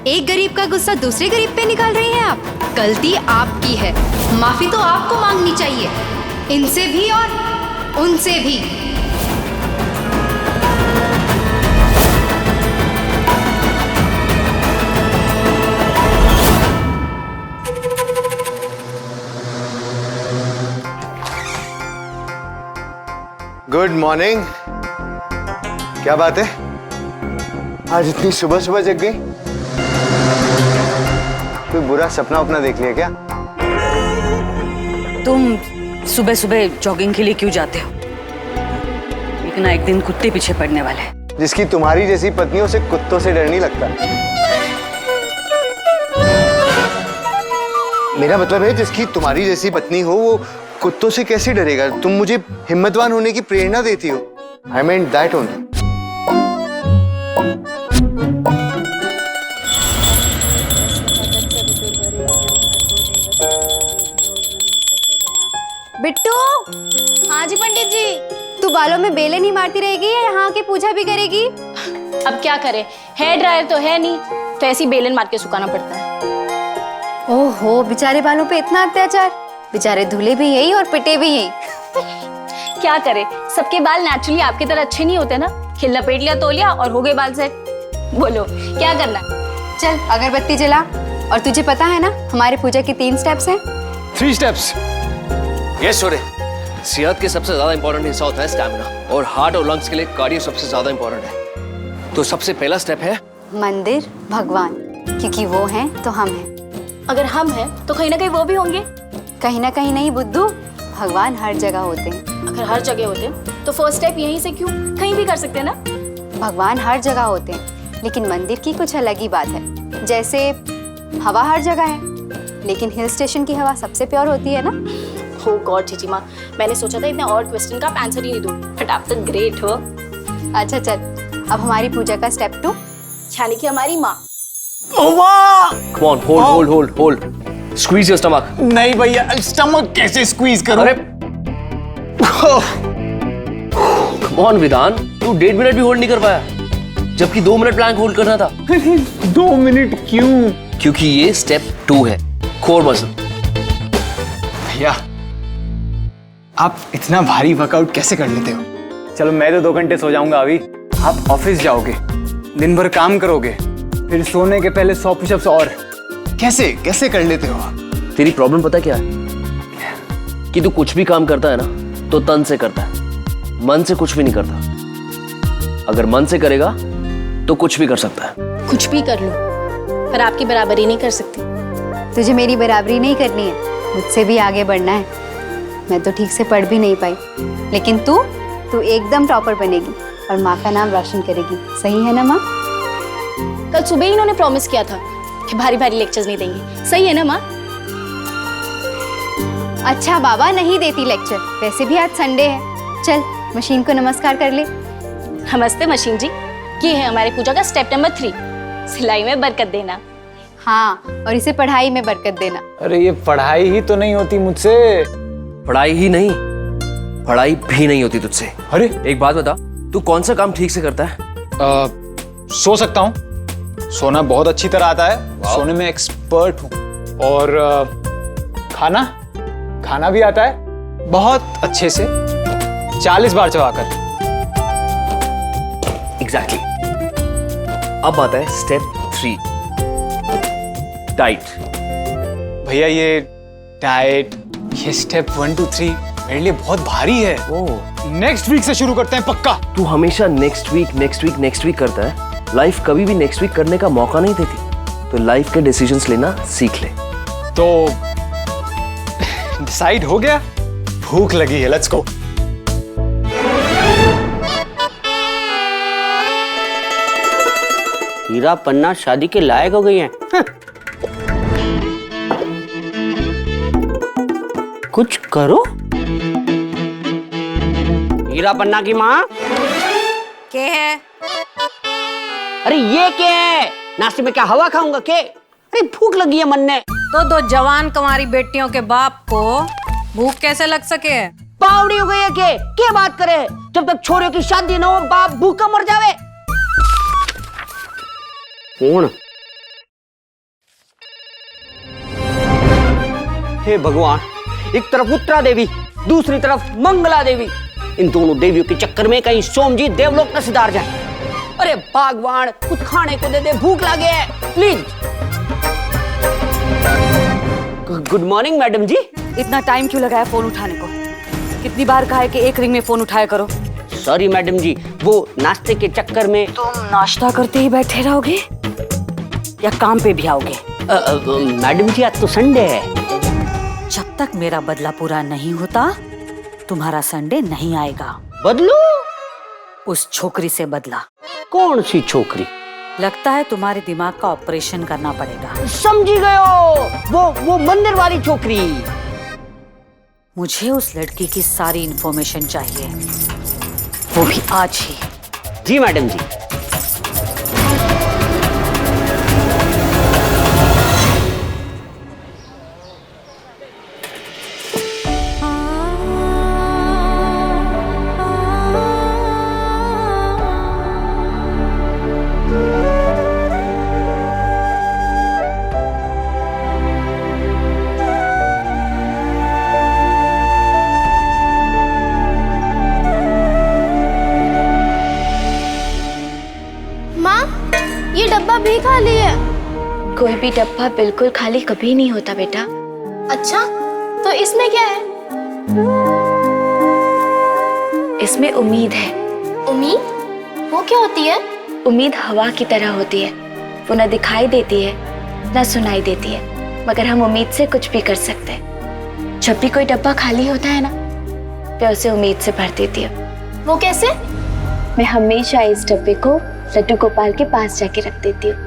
एक गरीब का गुस्सा दूसरे गरीब पे निकाल रही हैं आप। गलती आपकी है, माफी तो आपको मांगनी चाहिए, इनसे भी और उनसे भी। Good morning. क्या बात है, आज इतनी सुबह सुबह जग गई? कोई बुरा सपना उपना देख लिया क्या? तुम सुबह सुबह जॉगिंग के लिए क्यों जाते हो? लेकिन एक दिन कुत्ते पीछे पड़ने वाले हैं। जिसकी तुम्हारी जैसी पत्नियों से कुत्तों से डर नहीं लगता। मेरा मतलब है, जिसकी तुम्हारी जैसी पत्नी हो वो कुत्तों से कैसे डरेगा? तुम मुझे हिम्मतवान होने की प्रेरणा देती हो। I meant that only. Bittu. हाँ जी पंडित जी। तू बालों में बेले नहीं मारती रहेगी या यहाँ की पूजा भी करेगी? अब क्या करे, हेयर ड्रायर तो है नहीं, तो ऐसी बेलन मार के सुखाना पड़ता है। ओहो, बेचारे बालों पे इतना अत्याचार। बेचारे धुले भी यही और पिटे भी यही। क्या करे, सबके बाल नेचुरली आपकी तरह अच्छे नहीं होते ना। खिल लपेट लिया तोलिया और हो गए बाल सेट। बोलो क्या करना? चल अगरबत्ती जला। और तुझे पता है ना हमारे पूजा के 3 स्टेप्स हैं। 3 स्टेप्स। यस छोरे, सेहत के सबसे ज्यादा इंपॉर्टेंट हिस्सा होता है स्टैमिना, और हार्ट और लंग्स के लिए कार्डियो सबसे ज्यादा इंपॉर्टेंट है। तो सबसे पहला स्टेप है मंदिर, भगवान, क्योंकि वो हैं तो हम हैं। अगर हम हैं तो कहीं ना कहीं वो भी होंगे। कहीं ना कहीं नहीं बुद्धू, भगवान हर जगह होते हैं। अगर हर जगह होते तो फर्स्ट स्टेप यहीं से क्यों, कहीं भी कर सकते हैं ना। भगवान हर जगह होते हैं, लेकिन मंदिर की कुछ अलग ही बात है। जैसे हवा हर जगह है, लेकिन हिल स्टेशन की हवा सबसे प्योर होती है ना। हो गॉड जीजी माँ, मैंने सोचा था इतने और क्वेश्चन का आप आंसर ही नहीं दूँ, बट आप तो ग्रेट हो। अच्छा चल, अब हमारी पूजा का स्टेप 2, यानी कि हमारी माँ। Come on, hold squeeze your stomach. नहीं भैया, स्टमक कैसे स्क्वीज करूं? अरे कम ऑन विधान, तू 1.5 मिनट भी होल्ड नहीं कर पाया, जबकि 2 मिनट प्लैंक होल्ड करना था। 2 मिनट क्यों? क्योंकि ये स्टेप 2 है, कोर मसल। भैया आप इतना भारी वर्कआउट कैसे कर लेते हो? चलो मैं तो 2 घंटे सो जाऊंगा अभी। आप ऑफिस जाओगे, दिन भर काम करोगे, फिर सोने के पहले 100 पुशअप्स और। कैसे कैसे कर लेते हो? तेरी प्रॉब्लम पता क्या है? कि तू कुछ भी काम करता है ना तो तन से करता है, मन से कुछ भी नहीं करता। अगर मन से करेगा तो कुछ भी कर सकता है। कुछ भी कर लो, पर आपकी बराबरी नहीं कर सकती। तुझे मेरी बराबरी नहीं करनी है, मुझसे भी आगे बढ़ना है। मैं तो ठीक से पढ़ भी नहीं पाई, लेकिन तू एकदम टॉपर बनेगी और माँ का नाम रोशन करेगी। सही है ना माँ? कल सुबह ही इन्होंने प्रॉमिस किया था कि भारी भारी लेक्चर्स नहीं देंगे। सही है ना माँ? अच्छा बाबा, नहीं देती लेक्चर, वैसे भी आज संडे है। चल मशीन को नमस्कार कर ले। नमस्ते मशीन जी। ये है हमारे पूजा का स्टेप नंबर 3, सिलाई में बरकत देना। हाँ, और इसे पढ़ाई में बरकत देना। अरे ये पढ़ाई ही तो नहीं होती मुझसे। पढ़ाई ही नहीं, पढ़ाई भी नहीं होती तुझसे। अरे एक बात बता, तू कौन सा काम ठीक से करता है? सो सकता हूँ, सोना बहुत अच्छी तरह आता है, सोने में एक्सपर्ट हूँ। और खाना भी आता है बहुत अच्छे से, 40 बार चबाकर। एग्जैक्टली। अब आता है स्टेप 3, डाइट। भैया ये डाइट, ये स्टेप 1 2 3 मेरे लिए बहुत भारी है। नेक्स्ट वीक से शुरू करते हैं पक्का। तू हमेशा नेक्स्ट वीक करता है। लाइफ कभी भी नेक्स्ट वीक करने का मौका नहीं देती, तो लाइफ के डिसीजंस लेना सीख ले। तो डिसाइड हो गया, भूख लगी है, लेट्स गो। हीरा पन्ना शादी के लायक हो गई हैं। कुछ करो। हीरा पन्ना की माँ क्या है? अरे ये क्या है? नाश्ते में क्या हवा खाऊंगा के? अरे भूख लगी है मन ने। तो 2 जवान कुंवारी बेटियों के बाप को भूख कैसे लग सके? पावड़ी हो गई है के? क्या बात करे? जब तक छोरे की शादी न हो बाप भूखा मर जावे। कौन? हे भगवान, एक तरफ उत्तरा देवी, दूसरी तरफ मंगला देवी, इन दोनों देवियों के चक्कर में कहीं सोमजी देवलोक न सिधार जाए। अरे भगवान, कुछ खाने को दे दे, भूख लगे है, प्लीज। गुड मॉर्निंग मैडम जी। इतना टाइम क्यों लगाया फोन उठाने को? कितनी बार कहा है कि एक रिंग में फोन उठाया करो। सॉरी मैडम जी, वो नाश्ते के चक्कर में। तुम नाश्ता करते ही बैठे रहोगे या काम पे भी आओगे? मैडम जी आज तो संडे है। जब तक मेरा बदला पूरा नहीं होता तुम्हारा संडे नहीं आएगा। बदलू? उस छोकरी से बदला। कौन सी छोकरी? लगता है तुम्हारे दिमाग का ऑपरेशन करना पड़ेगा। समझी गयो, वो मंदिर वाली छोकरी। मुझे उस लड़की की सारी इंफॉर्मेशन चाहिए, वो भी आज ही। जी मैडम जी। ये डब्बा भी खाली है। कोई भी डब्बा बिल्कुल खाली कभी नहीं होता बेटा। अच्छा, तो इसमें क्या है? इसमें उम्मीद है। उम्मीद? वो क्या होती है? उम्मीद हवा की तरह होती है, वो न दिखाई देती है न सुनाई देती है, मगर हम उम्मीद से कुछ भी कर सकते हैं। जब भी कोई डब्बा खाली होता है ना, मैं उसे उम्मीद से भर देती हूँ। वो कैसे? मैं हमेशा इस डब्बे को लड्डू गोपाल के पास जाके रख देती हूँ।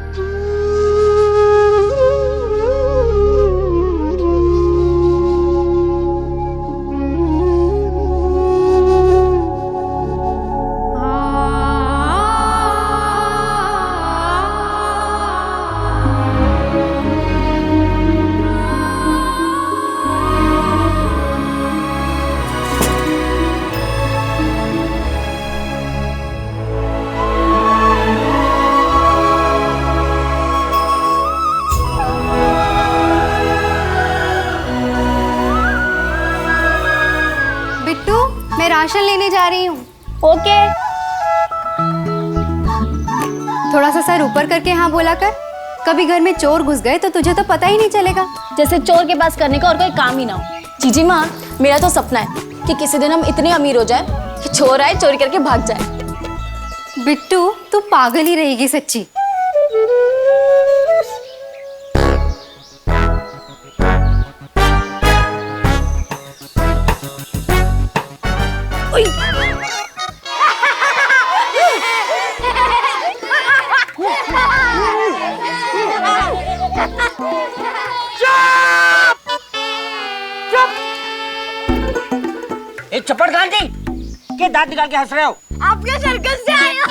राशन लेने जा रही हूँ। ओके। थोड़ा सा सर ऊपर करके हाँ बोला कर। कभी घर में चोर घुस गए तो तुझे तो पता ही नहीं चलेगा। जैसे चोर के पास करने का और कोई काम ही ना हो। जीजी माँ, मेरा तो सपना है कि किसी दिन हम इतने अमीर हो जाए कि चोर आए चोरी करके भाग जाए। बिट्टू, तू पागल ही रहेगी सच्ची। चप्पड़ गांधी के दांत निकाल के हंस रहे हो? आपके सर्कस से आया।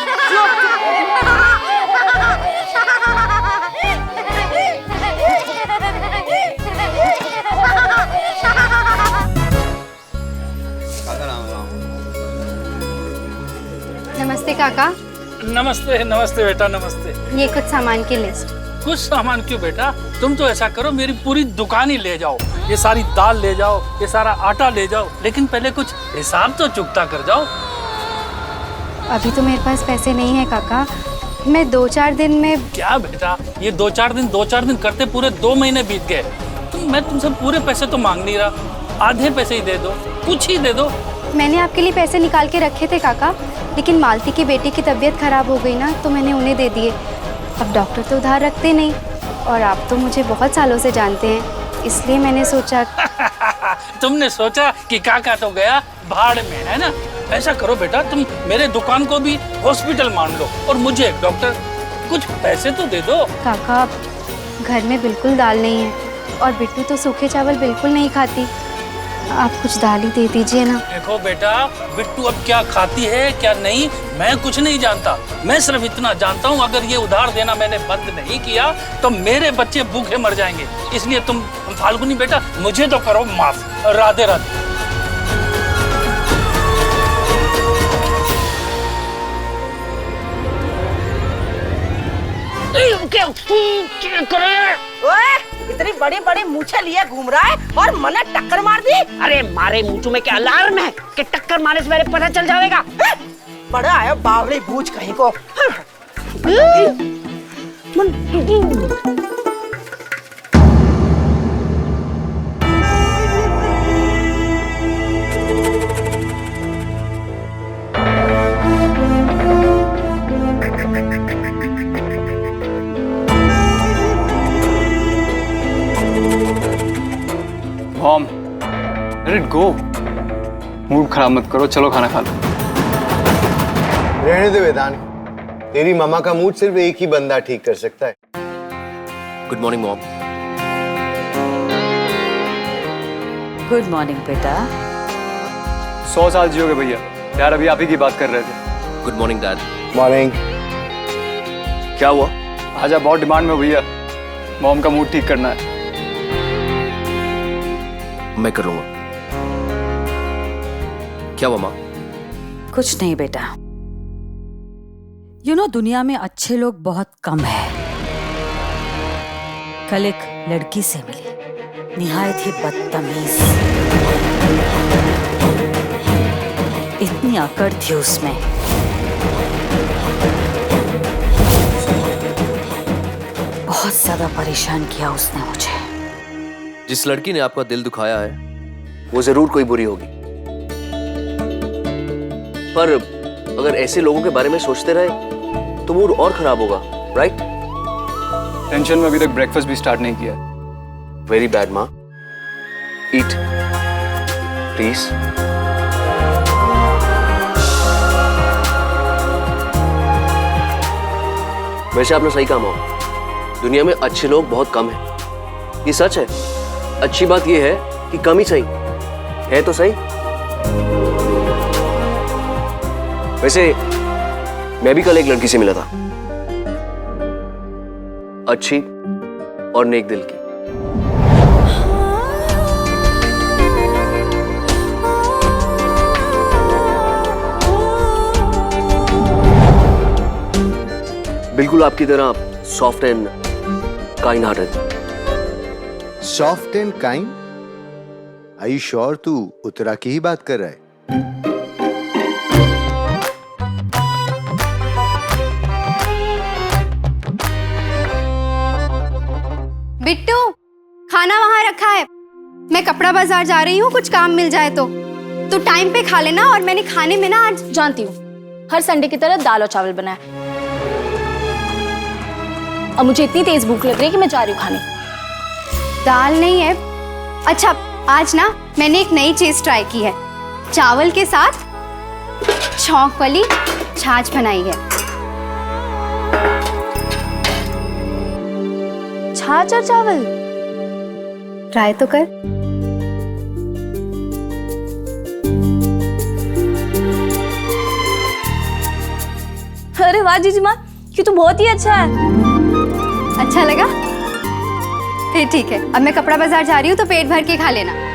नमस्ते काका। नमस्ते नमस्ते बेटा, नमस्ते। ये कुछ सामान की लिस्ट। कुछ सामान क्यों बेटा, तुम तो ऐसा करो मेरी पूरी दुकान ही ले जाओ। ये सारी दाल ले जाओ, ये सारा आटा ले जाओ, लेकिन पहले कुछ हिसाब तो चुकता कर जाओ। अभी तो मेरे पास पैसे नहीं है काका। मैं 2-4 दिन में। क्या बेटा, ये 2-4 दिन करते पूरे 2 महीने बीत गए। मैं तुमसे पूरे पैसे तो मांग नहीं रहा, आधे पैसे ही दे दो, कुछ ही दे दो। मैंने आपके लिए पैसे निकाल के रखे थे काका, लेकिन मालती की बेटी की तबीयत खराब हो गई ना, तो मैंने उन्हें दे दिए। अब डॉक्टर तो उधार रखते नहीं, और आप तो मुझे बहुत सालों से जानते हैं, इसलिए मैंने सोचा। तुमने सोचा कि काका तो गया भाड़ में, है ना? ऐसा करो बेटा, तुम मेरे दुकान को भी हॉस्पिटल मान लो और मुझे एक डॉक्टर। कुछ पैसे तो दे दो। काका, घर में बिल्कुल दाल नहीं है, और बिट्टू तो सूखे चावल बिल्कुल नहीं खाती। आप कुछ दाल ही दे दीजिए ना। देखो बेटा, बिट्टू अब क्या खाती है क्या नहीं मैं कुछ नहीं जानता। मैं सिर्फ इतना जानता हूँ, अगर ये उधार देना मैंने बंद नहीं किया तो मेरे बच्चे भूखे मर जाएंगे। इसलिए तुम फाल्गुनी बेटा, मुझे तो करो माफ। राधे राधे। ओए, इतनी बड़ी बड़ी मूछें लिए घूम रहा है और मने टक्कर मार दी। अरे मारे मूंछों में क्या अलार्म है कि टक्कर मारने से पहले पता चल जाएगा। बड़ा आया बावली बूझ कहीं को। Mom, let it go. Mood खराब मत करो, चलो खाना खा लो। रहने दे वेदांत, तेरी मामा का मूड सिर्फ एक ही बंदा ठीक कर सकता है। Good morning mom. Good morning बेटा। 100 साल जियोगे भैया। यार अभी आप ही की बात कर रहे थे। Good morning dad. मॉर्निंग। क्या हुआ? आज आप बहुत डिमांड में हो भैया, मॉम का मूड ठीक करना है। मैं करूंगा। क्या हुआ माँ? कुछ नहीं बेटा, दुनिया में अच्छे लोग बहुत कम है। कल एक लड़की से मिली, निहायत ही बदतमीज, इतनी अकड़ थी उसमें। बहुत ज्यादा परेशान किया उसने मुझे। जिस लड़की ने आपका दिल दुखाया है वो जरूर कोई बुरी होगी, पर अगर ऐसे लोगों के बारे में सोचते रहे तो मूड और खराब होगा, राइट? टेंशन में अभी तक ब्रेकफास्ट भी स्टार्ट नहीं किया। वेरी बैड माँ। ईट प्लीज। वैसे आपने सही कहा माँ, दुनिया में अच्छे लोग बहुत कम हैं। ये सच है। अच्छी बात ये है कि कम ही सही है तो सही। वैसे मैं भी कल एक लड़की से मिला था, अच्छी और नेक दिल की। बिल्कुल आपकी तरह soft and kind hearted. Soft and kind? Are you sure तू उत्तरा की ही बात कर रहा है? बिट्टू, खाना वहां रखा है। मैं कपड़ा बाजार जा रही हूँ, कुछ काम मिल जाए तो टाइम पे खा लेना। और मैंने खाने में ना आज, जानती हूँ, हर संडे की तरह दाल और चावल बनाया। अब मुझे इतनी तेज भूख लग रही है कि मैं जा रही हूँ खाने। दाल नहीं है। अच्छा, आज ना मैंने एक नई चीज ट्राई की है। चावल के साथ छौंक वाली छाछ बनाई है। छाछ और चावल ट्राई तो कर। अरे वाह जीजी माँ, ये तो बहुत ही अच्छा है। अच्छा लगा? फिर ठीक है, अब मैं कपड़ा बाजार जा रही हूँ तो पेट भर के खा लेना।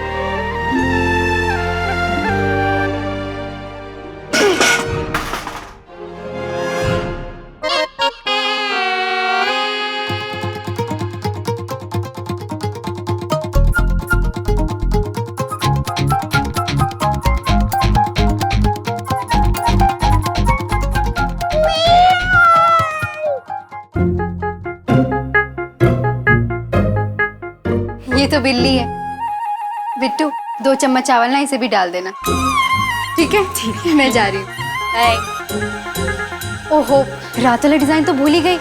ये तो बिल्ली है। बिट्टू, 2 चम्मच चावल ना इसे भी डाल देना। ठीक है? ठीक है, मैं जा रही हूँ। ओहो, रात वाला डिजाइन तो भूल ही गई।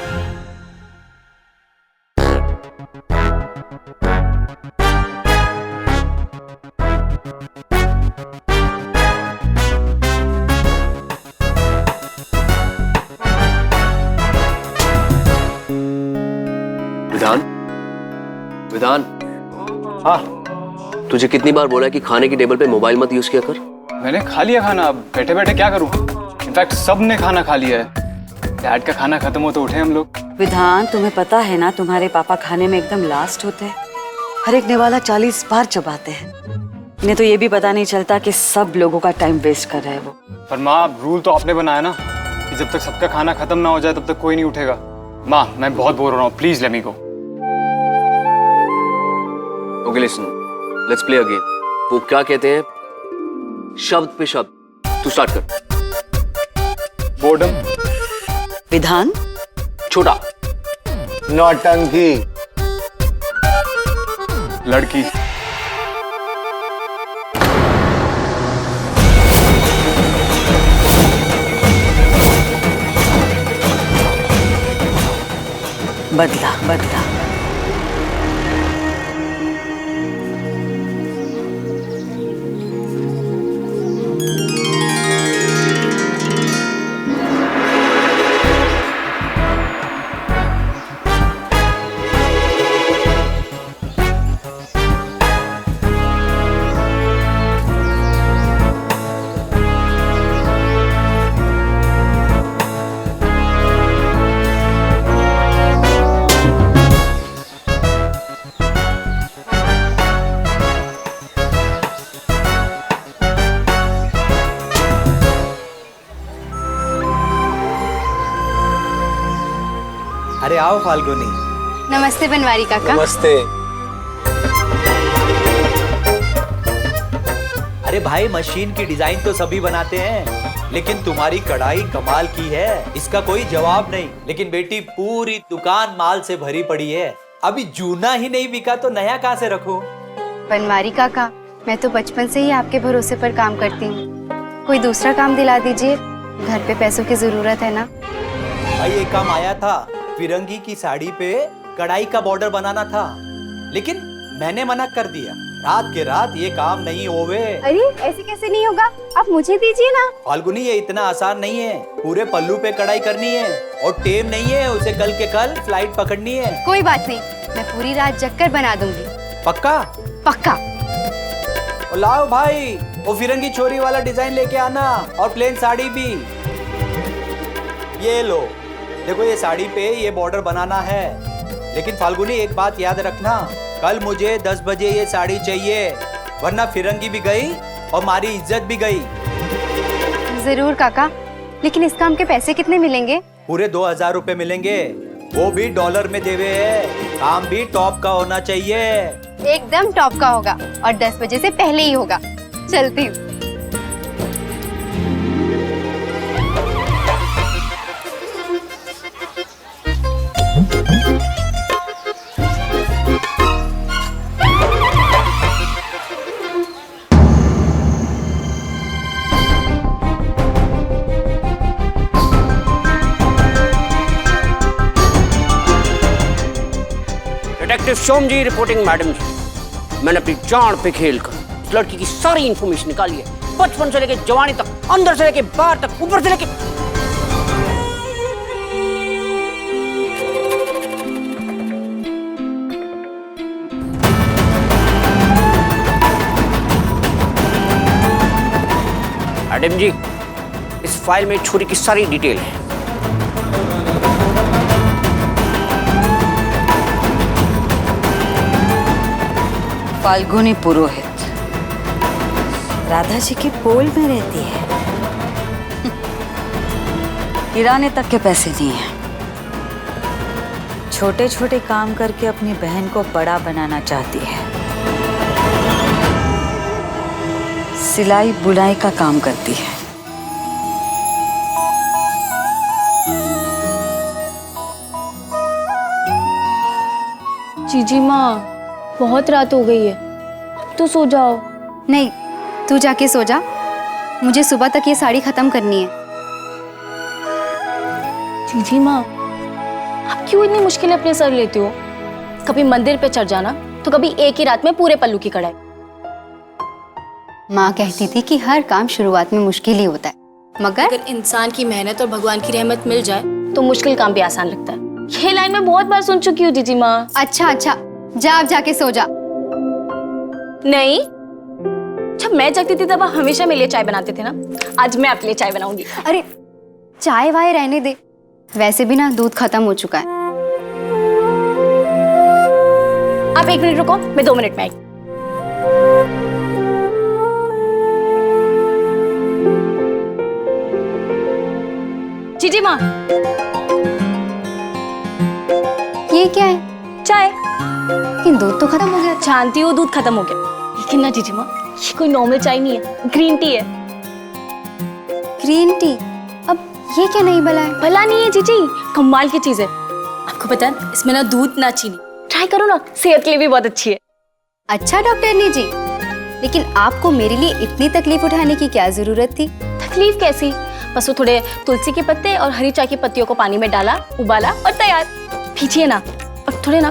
विधान, विधान। हाँ, तुझे कितनी बार बोला है कि खाने की टेबल पे मोबाइल मत यूज किया कर? मैंने खा लिया खाना, अब बैठे बैठे क्या करूं? इनफैक्ट सबने खाना खा लिया है। डैड का खाना खत्म हो तो उठे हम लोग। विधान, तुम्हें पता है ना, तुम्हारे पापा खाने में एकदम लास्ट होते हैं। हर एक निवाला 40 बार चबाते हैं। इन्हें तो ये भी पता नहीं चलता कि सब लोगों का टाइम वेस्ट कर रहे हैं वो। पर माँ, रूल तो आपने बनाया ना कि जब तक सबका खाना खत्म ना हो जाए तब तक कोई नहीं उठेगा। माँ मैं बहुत बोर हो रहा हूँ, please let me go. Okay listen, let's play a game. वो क्या कहते हैं, शब्द पे शब्द। तू स्टार्ट कर। बोर्डम। विधान। छोटा। नौटंकी। लड़की। बदला बदला। अरे आओ फाल्गुनी। नमस्ते बनवारी काका। नमस्ते। अरे भाई, मशीन की डिजाइन तो सभी बनाते हैं, लेकिन तुम्हारी कढ़ाई कमाल की है, इसका कोई जवाब नहीं। लेकिन बेटी, पूरी दुकान माल से भरी पड़ी है, अभी जूना ही नहीं बिका तो नया कहाँ से रखूं? बनवारी काका, मैं तो बचपन से ही आपके भरोसे पर काम करती हूँ, कोई दूसरा काम दिला दीजिए, घर पे पैसों की जरूरत है ना। भाई एक काम आया था, फिरंगी की साड़ी पे कढ़ाई का बॉर्डर बनाना था, लेकिन मैंने मना कर दिया। रात के रात ये काम नहीं होवे। अरे ऐसे कैसे नहीं होगा, आप मुझे दीजिए ना। फाल्गुनी, ये इतना आसान नहीं है, पूरे पल्लू पे कढ़ाई करनी है और टेम नहीं है, उसे कल के कल फ्लाइट पकड़नी है। कोई बात नहीं, मैं पूरी रात जगकर बना दूंगी। पक्का? पक्का। और लाओ भाई, वो फिरंगी छोरी वाला डिजाइन लेके आना, और प्लेन साड़ी भी। ये लो, देखो ये साड़ी पे ये बॉर्डर बनाना है, लेकिन फाल्गुनी एक बात याद रखना, कल मुझे 10 बजे ये साड़ी चाहिए, वरना फिरंगी भी गई और हमारी इज्जत भी गई। जरूर काका, लेकिन इस काम के पैसे कितने मिलेंगे? पूरे 2000 रुपए मिलेंगे, वो भी डॉलर में देवे है। काम भी टॉप का होना चाहिए। एकदम टॉप का होगा, और 10 बजे से पहले ही होगा। चलती हूँ। डिटेक्टिव सोमजी रिपोर्टिंग मैडम जी। मैंने अपनी जान पे खेल कर इस लड़की की सारी इंफॉर्मेशन निकाली है, बचपन से लेके जवानी तक, अंदर से लेके बाहर तक, ऊपर से लेके। मैडम जी, इस फाइल में छोरी की सारी डिटेल है। फाल्गुनी पुरोहित राधा जी की पोल में रहती है, किराने तक के पैसे दिए हैं, छोटे छोटे काम करके अपनी बहन को बड़ा बनाना चाहती है, सिलाई बुनाई का काम करती है। जीजी माँ, बहुत रात हो गई है, अब तो सो जाओ। नहीं, तू जाके सो जा, मुझे सुबह तक ये साड़ी खत्म करनी है। जीजी माँ, आप क्यों इतनी मुश्किलें अपने सर लेते हो? कभी मंदिर पे चढ़ जाना, तो कभी एक ही रात में पूरे पल्लू की कढ़ाई। माँ कहती थी कि हर काम शुरुआत में मुश्किल ही होता है, मगर अगर इंसान की मेहनत और भगवान की रहमत मिल जाए तो मुश्किल काम भी आसान लगता है। ये लाइन मैं बहुत बार सुन चुकी हूँ जीजी माँ। अच्छा अच्छा, जा अब जाके सो जा। नहीं, जब मैं जगती थी तब आप हमेशा मेरे लिए चाय बनाते थे ना, आज मैं आपके लिए चाय बनाऊंगी। अरे चाय वाय रहने दे, वैसे भी ना दूध खत्म हो चुका है। आप 1 मिनट रुको, मैं 2 मिनट में आई। जीजी माँ, ये क्या है? चाय। लेकिन दूध तो खत्म हो गया था। जानती हो दूध खत्म हो गया, लेकिन ना जीजी माँ, ये कोई नॉर्मल चाय नहीं है, ग्रीन टी है। Green tea? अब ये क्या नहीं भला है? भला नहीं है जीजी, कमाल की चीज है। आपको पता है इसमें ना दूध ना चीनी, ट्राई करो ना, सेहत के लिए भी बहुत अच्छी है। अच्छा डॉक्टरनी जी, लेकिन आपको मेरे लिए इतनी तकलीफ उठाने की क्या जरूरत थी? तकलीफ कैसी, बस वो थोड़े तुलसी के पत्ते और हरी चाय की पत्तियों को पानी में डाला, उबाला और तैयार। पीजिए ना, और थोड़े ना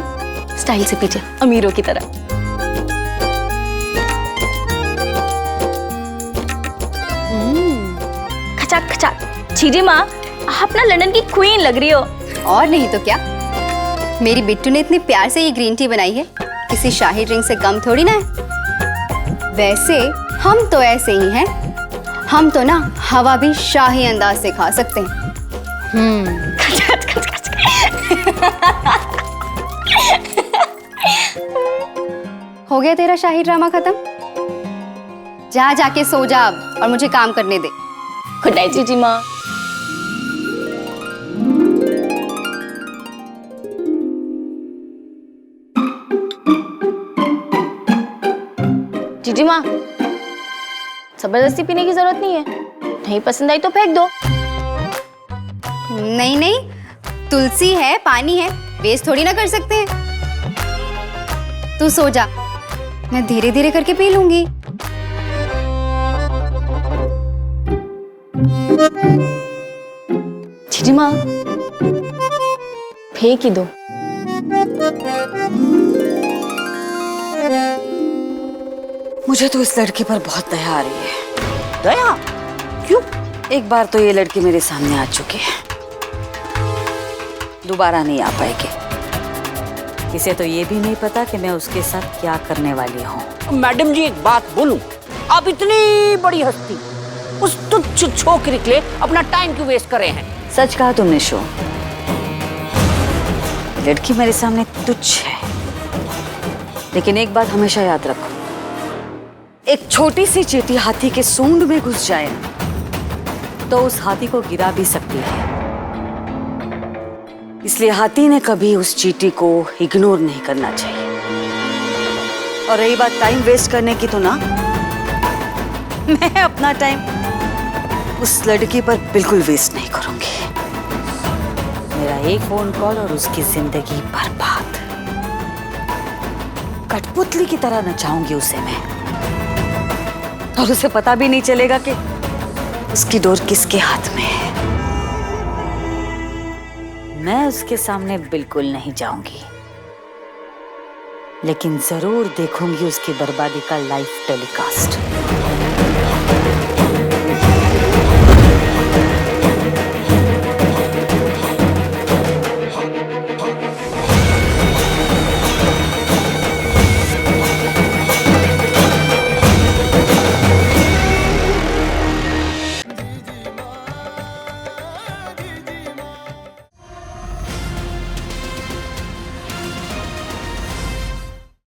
स्टाइल से पीजिए, अमीरों की तरह। खचाक खचाक। जीजी माँ, आप ना लंदन की क्वीन लग रही हो। और नहीं तो क्या, मेरी बिट्टू ने इतनी प्यार से ये ग्रीन टी बनाई है, किसी शाही ड्रिंक से कम थोड़ी ना है। वैसे हम तो ऐसे ही हैं, हम तो ना हवा भी शाही अंदाज से खा सकते हैं। हो गया तेरा शाही ड्रामा खत्म? जा जाके सो जा अब और मुझे काम करने दे। गुड नाइट जीजी माँ। जीजी माँ, जबरदस्ती पीने की जरूरत नहीं है, नहीं पसंद आई तो फेंक दो। नहीं नहीं, तुलसी है, पानी है, वेस्ट थोड़ी ना कर सकते हैं। तू सो जा, मैं धीरे धीरे करके पी लूंगी। जीजी माँ, फेंक ही दो। मुझे तो इस लड़की पर बहुत दया आ रही है। दया? क्यों? एक बार तो ये लड़की मेरे सामने आ चुकी है, दोबारा नहीं आ पाएगी। इसे तो ये भी नहीं पता कि मैं उसके साथ क्या करने वाली हूँ। मैडम जी एक बात बोलूं, आप इतनी बड़ी हस्ती उस तुच्छ छोकरी के लिए अपना टाइम क्यों वेस्ट कर रहे हैं? सच कहा तुमने शो, लड़की मेरे सामने तुच्छ है, लेकिन एक बात हमेशा याद रखो, एक छोटी सी चींटी हाथी के सूंड में घुस जाए तो उस हाथी को गिरा भी सकती है। इसलिए हाथी ने कभी उस चींटी को इग्नोर नहीं करना चाहिए। और रही बात टाइम वेस्ट करने की, तो ना, मैं अपना टाइम उस लड़की पर बिल्कुल वेस्ट नहीं करूंगी। मेरा एक फोन कॉल और उसकी जिंदगी बर्बाद। कठपुतली की तरह नचाऊंगी उसे मैं, और उसे पता भी नहीं चलेगा कि उसकी डोर किसके हाथ में है। मैं उसके सामने बिल्कुल नहीं जाऊंगी, लेकिन जरूर देखूंगी उसकी बर्बादी का लाइव टेलीकास्ट।